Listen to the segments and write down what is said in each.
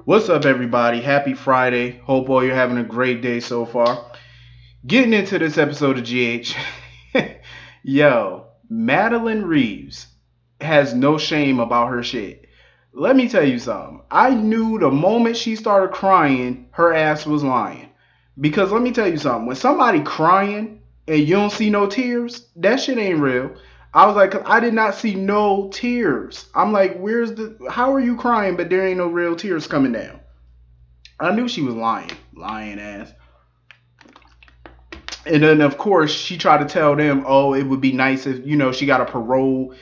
What's up, everybody? Happy Friday. Hope all you're having a great day so far. Getting into this episode of GH. Yo, Madeline Reeves has no shame about her shit. Let me tell you something. I knew the moment she started crying, her ass was lying. Because let me tell you something. When somebody crying and you don't see no tears, that shit ain't real. I was like, I did not see no tears. I'm like, how are you crying, but there ain't no real tears coming down? I knew she was lying. Lying ass. And then, of course, she tried to tell them, oh, it would be nice if, she got a parole.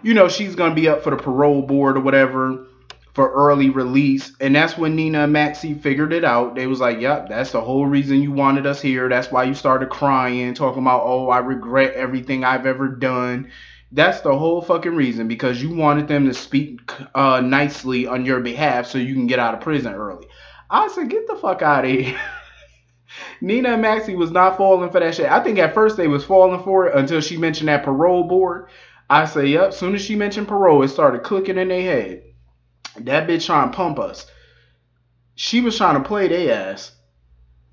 She's going to be up for the parole board or whatever for early release. And that's when Nina and Maxie figured it out. They was like, yep, that's the whole reason you wanted us here. That's why you started crying, talking about, oh, I regret everything I've ever done. That's the whole fucking reason, because you wanted them to speak nicely on your behalf so you can get out of prison early. I said, get the fuck out of here. Nina and Maxie was not falling for that shit. I think at first they was falling for it until she mentioned that parole board. I say, yep, as soon as she mentioned parole, it started clicking in their head. That bitch trying to pump us. She was trying to play their ass.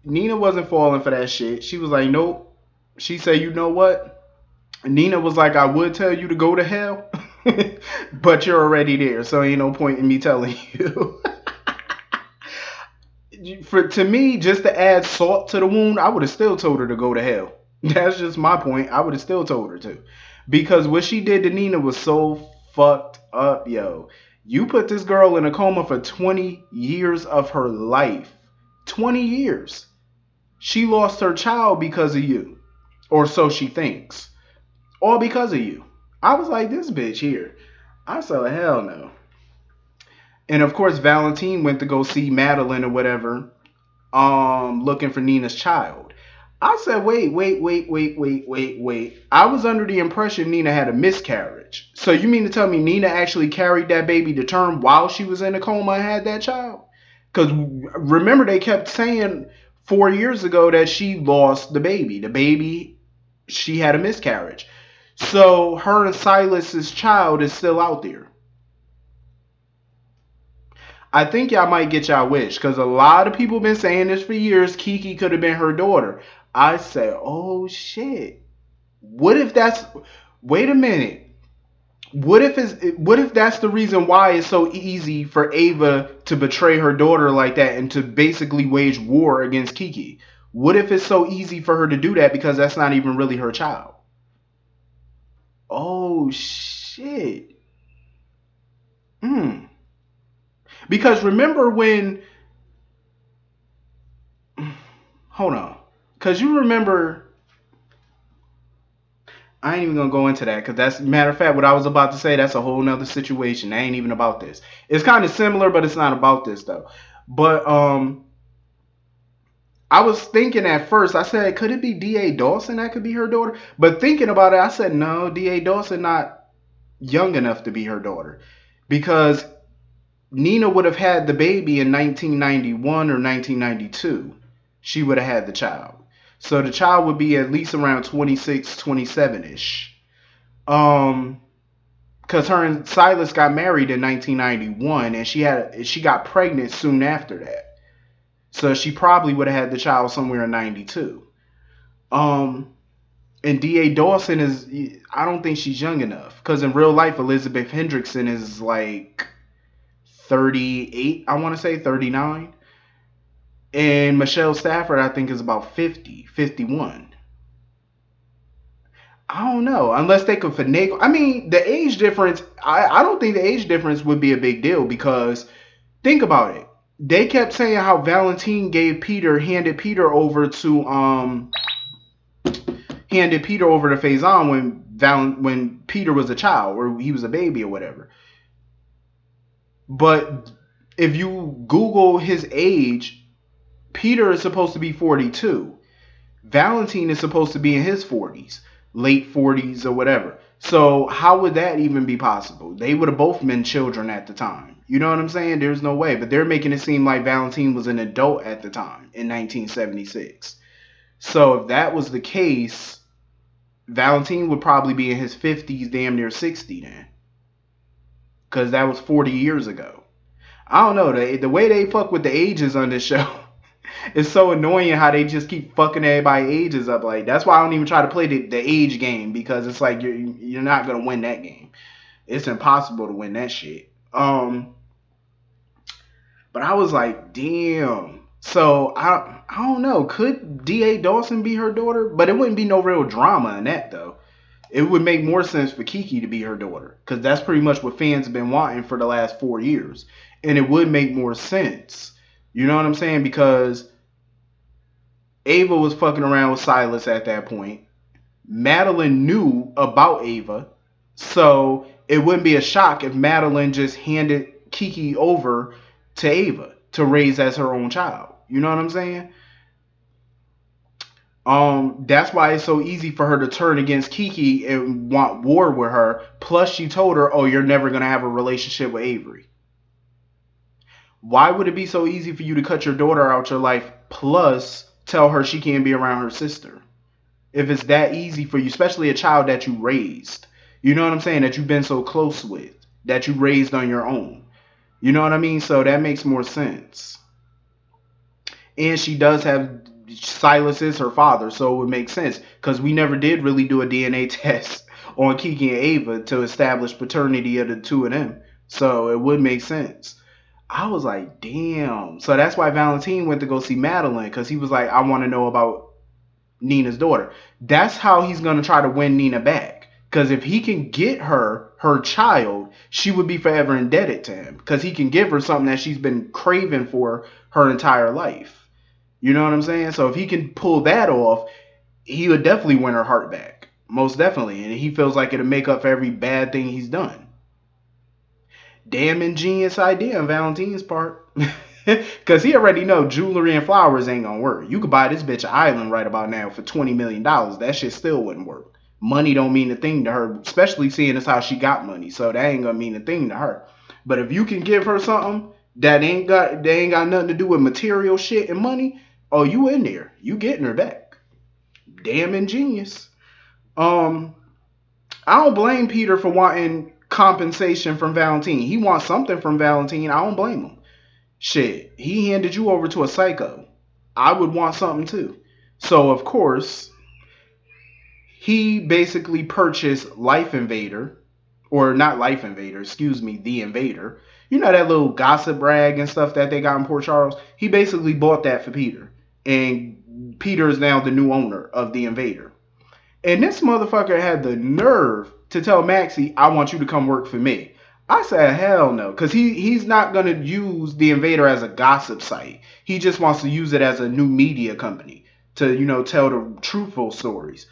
Nina wasn't falling for that shit. She was like, nope. She said, you know what? Nina was like, I would tell you to go to hell, but you're already there, so ain't no point in me telling you. To me, just to add salt to the wound, I would have still told her to go to hell. That's just my point. I would have still told her to. Because what she did to Nina was so fucked up, yo. You put this girl in a coma for 20 years of her life. 20 years. She lost her child because of you. Or so she thinks. All because of you. I was like, this bitch here. I said, hell no. And of course, Valentine went to go see Madeline or whatever, looking for Nina's child. I said, wait. I was under the impression Nina had a miscarriage. So you mean to tell me Nina actually carried that baby to term while she was in a coma and had that child? Because remember, they kept saying 4 years ago that she lost the baby. The baby, she had a miscarriage. So her and Silas's child is still out there. I think y'all might get y'all wish, because a lot of people been saying this for years. Kiki could have been her daughter. I say, oh shit. What if that's? Wait a minute. What if that's the reason why it's so easy for Ava to betray her daughter like that and to basically wage war against Kiki? What if it's so easy for her to do that because that's not even really her child? Oh shit. Because remember when... Hold on. Because you remember... I ain't even going to go into that, because that's... Matter of fact, what I was about to say, that's a whole nother situation. That ain't even about this. It's kind of similar, but it's not about this, though. But, I was thinking at first, I said, could it be D.A. Dawson that could be her daughter? But thinking about it, I said, no, D.A. Dawson not young enough to be her daughter. Because... Nina would have had the baby in 1991 or 1992. She would have had the child. So the child would be at least around 26, 27-ish. Because her and Silas got married in 1991, and she got pregnant soon after that. So she probably would have had the child somewhere in 92. And D.A. Dawson is... I don't think she's young enough. Because in real life, Elizabeth Hendrickson is like... 38, I want to say 39. And Michelle Stafford, I think, is about 50, 51. I don't know. Unless they could finagle. I mean, the age difference, I don't think the age difference would be a big deal, because think about it. They kept saying how Valentine handed Peter over to Faison when Peter was a child, or he was a baby or whatever. But if you Google his age, Peter is supposed to be 42. Valentine is supposed to be in his 40s, late 40s or whatever. So how would that even be possible? They would have both been children at the time. You know what I'm saying? There's no way. But they're making it seem like Valentine was an adult at the time in 1976. So if that was the case, Valentine would probably be in his 50s, damn near 60 then. Because that was 40 years ago. I don't know, the way they fuck with the ages on this show. It's so annoying how they just keep fucking everybody's ages up. Like that's why I don't even try to play the age game, because it's like you're not gonna win that game. It's impossible to win that shit. But I was like, damn. So I don't know. Could D.A. Dawson be her daughter? But it wouldn't be no real drama in that though. It would make more sense for Kiki to be her daughter, because that's pretty much what fans have been wanting for the last 4 years, and it would make more sense. You know what I'm saying? Because Ava was fucking around with Silas at that point. Madeline knew about Ava, so it wouldn't be a shock if Madeline just handed Kiki over to Ava to raise as her own child. You know what I'm saying? That's why it's so easy for her to turn against Kiki and want war with her. Plus, she told her, "Oh, you're never gonna have a relationship with Avery." Why would it be so easy for you to cut your daughter out your life? Plus, tell her she can't be around her sister. If it's that easy for you, especially a child that you raised, you know what I'm saying, that you've been so close with, that you raised on your own. You know what I mean? So that makes more sense. And she does have, Silas is her father, so it would make sense, because we never did really do a DNA test on Kiki and Ava to establish paternity of the two of them. So it would make sense. I was like, damn. So that's why Valentine went to go see Madeline, because he was like, I want to know about Nina's daughter. That's how he's going to try to win Nina back. Because if he can get her child, she would be forever indebted to him. Because he can give her something that she's been craving for her entire life. You know what I'm saying? So if he can pull that off, he would definitely win her heart back. Most definitely. And he feels like it'll make up for every bad thing he's done. Damn ingenious idea on Valentine's part. Because he already know jewelry and flowers ain't gonna work. You could buy this bitch an island right about now for $20 million. That shit still wouldn't work. Money don't mean a thing to her, especially seeing as how she got money. So that ain't gonna mean a thing to her. But if you can give her something that ain't got nothing to do with material shit and money, oh, you in there. You getting her back. Damn ingenious. I don't blame Peter for wanting compensation from Valentine. He wants something from Valentine. I don't blame him. Shit, he handed you over to a psycho. I would want something too. So, of course, he basically purchased Life Invader, or not Life Invader, excuse me, The Invader. You know that little gossip rag and stuff that they got in Port Charles? He basically bought that for Peter. And Peter is now the new owner of The Invader. And this motherfucker had the nerve to tell Maxie, I want you to come work for me. I said, hell no, because he's not going to use The Invader as a gossip site. He just wants to use it as a new media company to, you know, tell the truthful stories.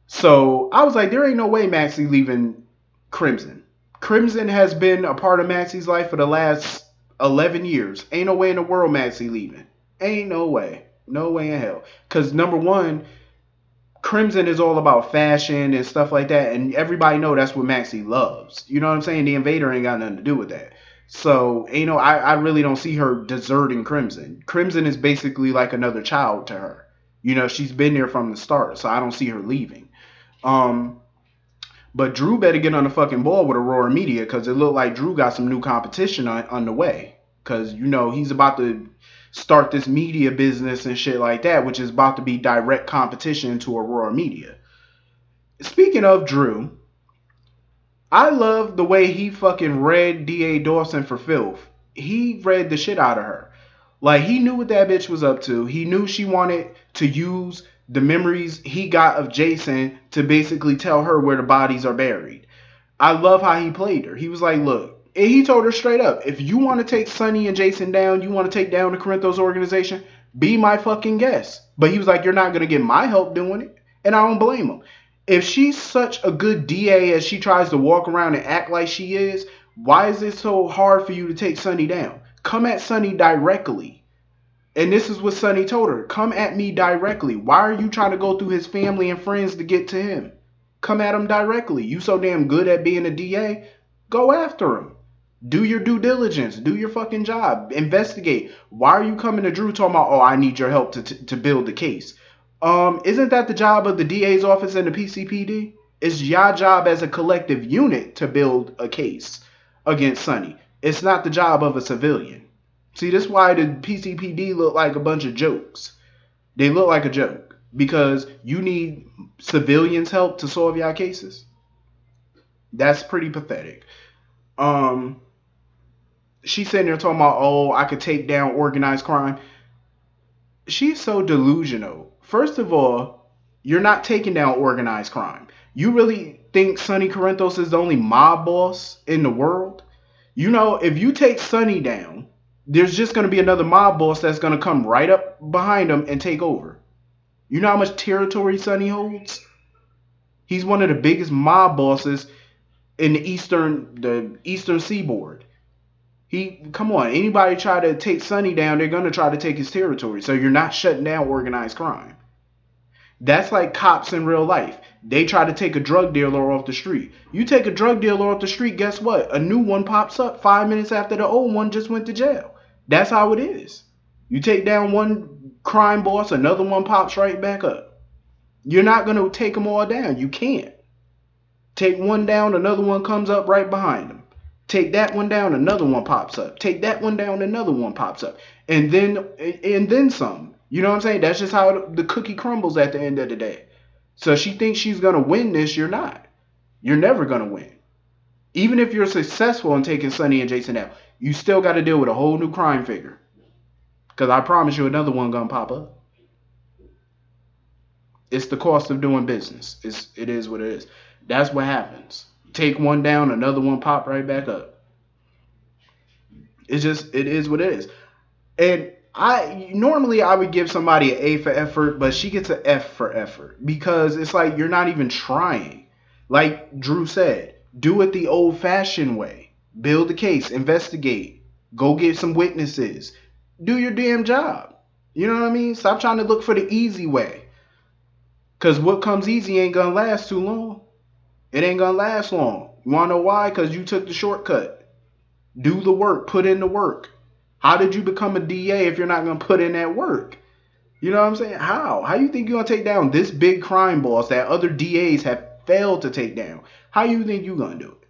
So I was like, there ain't no way Maxie leaving Crimson. Crimson has been a part of Maxie's life for the last 11 years. Ain't no way in the world Maxie leaving. Ain't no way. No way in hell. Because number one, Crimson is all about fashion and stuff like that, and everybody know that's what Maxie loves. You know what I'm saying? The Invader ain't got nothing to do with that. So, you know, I really don't see her deserting Crimson. Crimson is basically like another child to her. You know, she's been there from the start, so I don't see her leaving. But Drew better get on the fucking ball with Aurora Media, because it looked like Drew got some new competition on the way. Because, you know, he's about to start this media business and shit like that, which is about to be direct competition to Aurora Media. Speaking of Drew, I love the way he fucking read D.A. Dawson for filth. He read the shit out of her. Like, he knew what that bitch was up to. He knew she wanted to use the memories he got of Jason to basically tell her where the bodies are buried. I love how he played her. He was like, look, and he told her straight up, if you want to take Sonny and Jason down, you want to take down the Corinthos organization, be my fucking guest. But he was like, you're not going to get my help doing it. And I don't blame him. If she's such a good DA as she tries to walk around and act like she is, why is it so hard for you to take Sonny down? Come at Sonny directly. And this is what Sonny told her. Come at me directly. Why are you trying to go through his family and friends to get to him? Come at him directly. You so damn good at being a DA, go after him. Do your due diligence. Do your fucking job. Investigate. Why are you coming to Drew talking about, oh, I need your help to build the case? Isn't that the job of the DA's office and the PCPD? It's your job as a collective unit to build a case against Sonny. It's not the job of a civilian. See, this is why the PCPD look like a bunch of jokes. They look like a joke because you need civilians' help to solve your cases. That's pretty pathetic. Um, she's sitting there talking about, oh, I could take down organized crime. She's so delusional. First of all, you're not taking down organized crime. You really think Sonny Corinthos is the only mob boss in the world? You know, if you take Sonny down, there's just going to be another mob boss that's going to come right up behind him and take over. You know how much territory Sonny holds? He's one of the biggest mob bosses in the eastern seaboard. Come on, anybody try to take Sonny down, they're gonna try to take his territory. So you're not shutting down organized crime. That's like cops in real life. They try to take a drug dealer off the street. You take a drug dealer off the street, guess what? A new one pops up 5 minutes after the old one just went to jail. That's how it is. You take down one crime boss, another one pops right back up. You're not gonna take them all down. You can't. Take one down, another one comes up right behind them. Take that one down, another one pops up. Take that one down, another one pops up. And then some. You know what I'm saying? That's just how the cookie crumbles at the end of the day. So she thinks she's going to win this. You're not. You're never going to win. Even if you're successful in taking Sonny and Jason out, you still got to deal with a whole new crime figure. Because I promise you another one going to pop up. It's the cost of doing business. It is what it is. That's what happens. Take one down, another one pop right back up. It is what it is. And normally I would give somebody an A for effort, but she gets an F for effort because it's like you're not even trying. Like Drew said, do it the old-fashioned way. Build a case, investigate, go get some witnesses, do your damn job. You know what I mean? Stop trying to look for the easy way. Because what comes easy ain't gonna last too long. It ain't gonna last long. You wanna know why? Because you took the shortcut. Do the work. Put in the work. How did you become a DA if you're not gonna put in that work? You know what I'm saying? How? How you think you're gonna take down this big crime boss that other DAs have failed to take down? How you think you're gonna do it?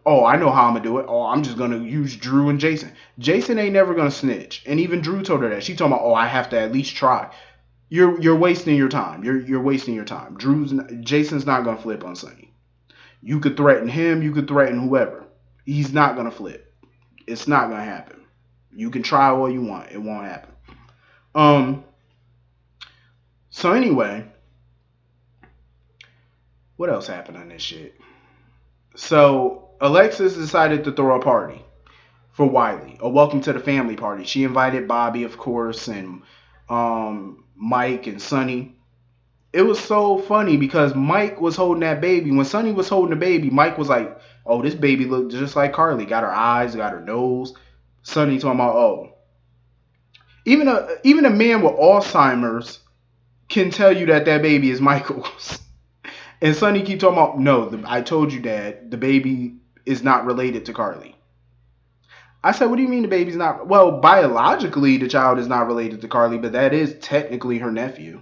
Oh, I know how I'm gonna do it. Oh, I'm just gonna use Drew and Jason. Jason ain't never gonna snitch. And even Drew told her that. She told me, oh, I have to at least try. You're wasting your time. You're wasting your time. Jason's not gonna flip on Sonny. You could threaten him. You could threaten whoever. He's not gonna flip. It's not gonna happen. You can try all you want. It won't happen. So anyway, what else happened on this shit? So Alexis decided to throw a party for Wiley, a welcome to the family party. She invited Bobby, of course, and Mike and Sonny. It was so funny because Mike was holding that baby. When Sonny was holding the baby, Mike was like, oh, this baby looked just like Carly. Got her eyes, got her nose. Sonny talking about, oh. Even a man with Alzheimer's can tell you that baby is Michael's. And Sonny keep talking about, no, I told you, Dad, the baby is not related to Carly. I said, what do you mean the baby's not? Well, biologically, the child is not related to Carly, but that is technically her nephew.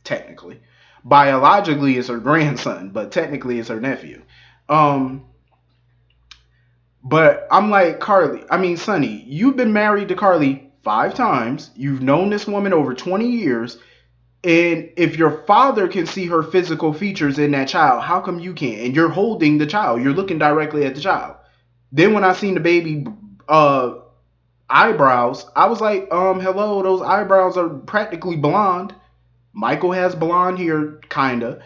Technically. Biologically, it's her grandson, but technically, it's her nephew. But I'm like, Sonny, you've been married to Carly 5 times. You've known this woman over 20 years. And if your father can see her physical features in that child, how come you can't? And you're holding the child. You're looking directly at the child. Then when I seen the baby eyebrows, I was like, hello, those eyebrows are practically blonde. Michael has blonde hair, kinda.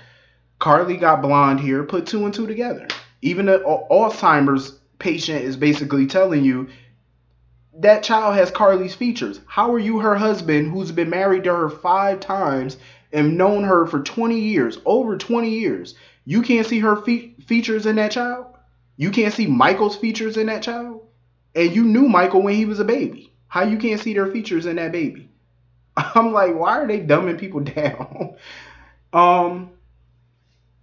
Carly got blonde hair. Put 2 and 2 together. Even an Alzheimer's patient is basically telling you that child has Carly's features. How are you her husband who's been married to her 5 times and known her for 20 years, over 20 years? You can't see her features in that child? You can't see Michael's features in that child? And you knew Michael when he was a baby. How you can't see their features in that baby? I'm like, why are they dumbing people down?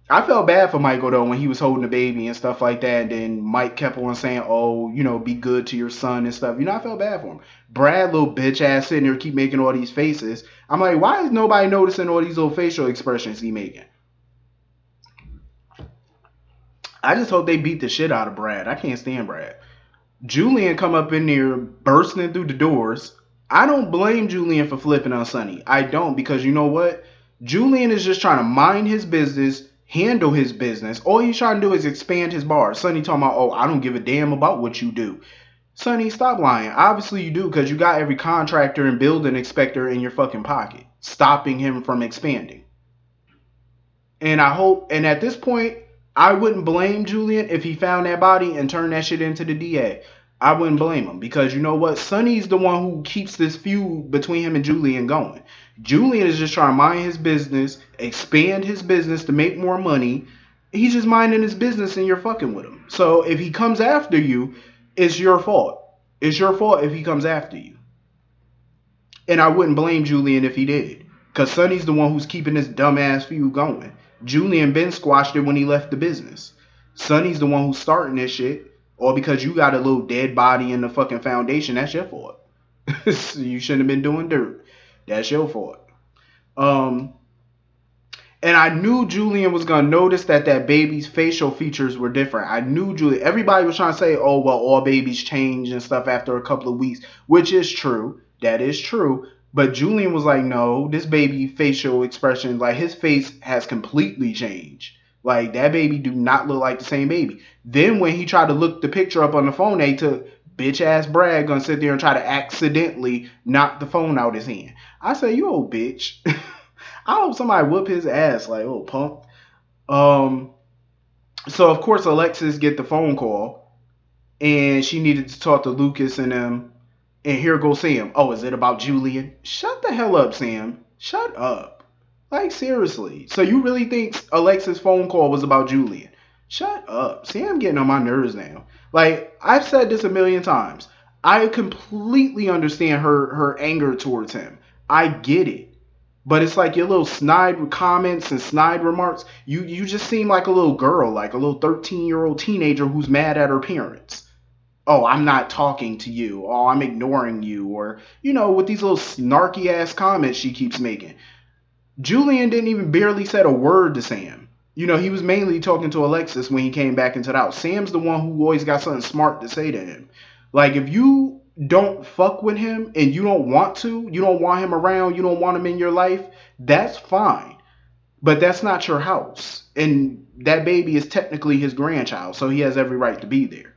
I felt bad for Michael, though, when he was holding the baby and stuff like that. And then Mike kept on saying, oh, be good to your son and stuff. I felt bad for him. Brad, little bitch ass, sitting there keep making all these faces. I'm like, why is nobody noticing all these little facial expressions he making? I just hope they beat the shit out of Brad. I can't stand Brad. Julian come up in there bursting through the doors. I don't blame Julian for flipping on Sonny. I don't, because you know what? Julian is just trying to mind his business, handle his business. All he's trying to do is expand his bar. Sonny talking about, oh, I don't give a damn about what you do. Sonny, stop lying. Obviously you do, because you got every contractor and building inspector in your fucking pocket, stopping him from expanding. And I hope, and at this point, I wouldn't blame Julian if he found that body and turned that shit into the DA. I wouldn't blame him, because you know what? Sonny's the one who keeps this feud between him and Julian going. Julian is just trying to mind his business, expand his business to make more money. He's just minding his business and you're fucking with him. So if he comes after you, it's your fault. It's your fault if he comes after you. And I wouldn't blame Julian if he did, because Sonny's the one who's keeping this dumbass feud going. Julian Ben squashed it when he left the business. Sonny's the one who's starting this shit. Or because you got a little dead body in the fucking foundation, that's your fault. You shouldn't have been doing dirt. That's your fault. And I knew Julian was going to notice that baby's facial features were different. I knew Julian. Everybody was trying to say, oh, well, all babies change and stuff after a couple of weeks, which is true. That is true. But Julian was like, no, this baby facial expression, like his face has completely changed. Like that baby do not look like the same baby. Then when he tried to look the picture up on the phone, they took bitch ass Brad gonna sit there and try to accidentally knock the phone out his hand. I say, you old bitch. I hope somebody whoop his ass, like, oh punk. So of course Alexis get the phone call and she needed to talk to Lucas and them. And here goes Sam. Oh, is it about Julian? Shut the hell up, Sam. Shut up. Like, seriously. So you really think Alexis' phone call was about Julian? Shut up. Sam getting on my nerves now. Like, I've said this a million times. I completely understand her anger towards him. I get it. But it's like your little snide comments and snide remarks. You just seem like a little girl, like a little 13-year-old teenager who's mad at her parents. Oh, I'm not talking to you. Oh, I'm ignoring you. Or, you know, with these little snarky ass comments she keeps making. Julian didn't even barely said a word to Sam. You know, he was mainly talking to Alexis when he came back into the house. Sam's the one who always got something smart to say to him. Like, if you don't fuck with him and you don't want to, you don't want him around, you don't want him in your life, that's fine. But that's not your house. And that baby is technically his grandchild, so he has every right to be there.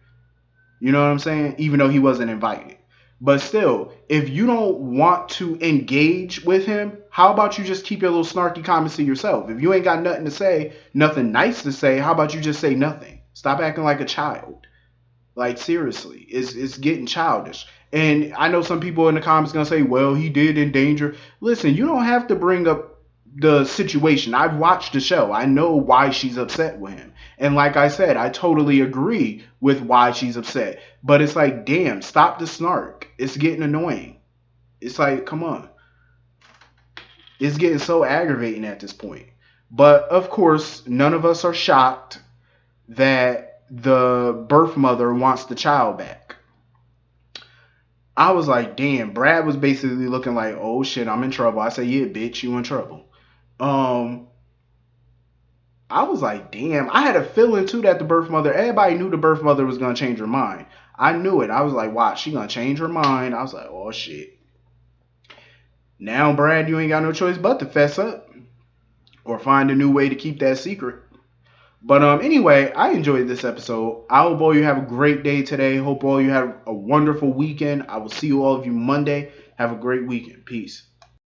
You know what I'm saying? Even though he wasn't invited. But still, if you don't want to engage with him, how about you just keep your little snarky comments to yourself? If you ain't got nothing to say, nothing nice to say, how about you just say nothing? Stop acting like a child. Like, seriously, it's getting childish. And I know some people in the comments going to say, well, he did endanger. Listen, you don't have to bring up the situation. I've watched the show. I know why she's upset with him. And like I said, I totally agree with why she's upset. But it's like, damn, stop the snark. It's getting annoying. It's like, come on. It's getting so aggravating at this point. But of course, none of us are shocked that the birth mother wants the child back. I was like, damn, Brad was basically looking like, oh shit, I'm in trouble. I say, yeah, bitch, you in trouble. I was like, damn. I had a feeling too that the birth mother, everybody knew the birth mother was gonna change her mind. I knew it. I was like, watch, she gonna change her mind. I was like, oh shit. Now, Brad, you ain't got no choice but to fess up or find a new way to keep that secret. But anyway, I enjoyed this episode. I hope all you have a great day today. Hope all you have a wonderful weekend. I will see you all of you Monday. Have a great weekend. Peace.